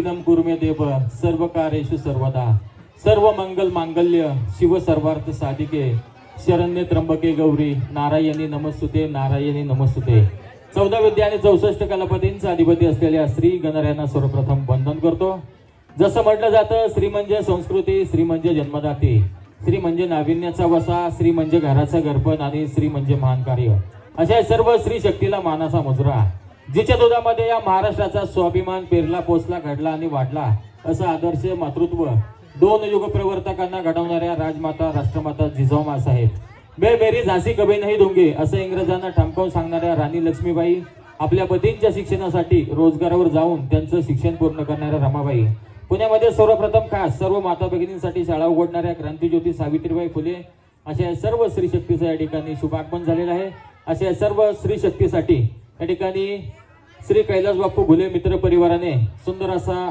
कुर्मे देव सर्व कार्येषु सर्वदा सर्व मंगल मांगल्य शिव सर्वार्थ साधिके शरण्ये त्र्यंबके गौरी नारायणी नमस्तुते नारायणी नमस्तुते। 14 विद्या आणि 64 कलापतींचा अधिपती असलेल्या श्री गणरायांना सर्वप्रथम वंदन करतो। जसं म्हटलं जातं, श्री म्हणजे संस्कृती, श्री म्हणजे जन्मदाती, श्री म्हणजे नाविन्याचा वसा, श्री म्हणजे घराचा गरपण आणि श्री म्हणजे महान कार्य। अशा सर्व स्त्री शक्तीला मानाचा मुजरा, जिच्या दुधामध्ये या महाराष्ट्राचा स्वाभिमान पेरला, पोचला, घडला आणि वाढला असं आदर्श मातृत्व 2 युग प्रवर्तकांना घडवणाऱ्या राजमाता राष्ट्रमाता जिजाऊ साहेब, मैं मेरी झांसी कभी नहीं दूंगी असं इंग्रजांना ठमकावून सांगणाऱ्या राणी लक्ष्मीबाई, आपल्या पतींच्या शिक्षणासाठी रोजगारावर जाऊन त्यांचं शिक्षण पूर्ण करणाऱ्या रमाबाई, पुण्यामध्ये सर्वप्रथम खास सर्व माता भगिनींसाठी शाळा उघडणाऱ्या क्रांतिज्योती सावित्रीबाई फुले, अशा सर्व स्त्री शक्तीचं या ठिकाणी शुभागमन झालेलं आहे। अशा सर्व स्त्री शक्तीसाठी या ठिकाणी श्री कैलास बापू घुले मित्र परिवाराने सुंदर असा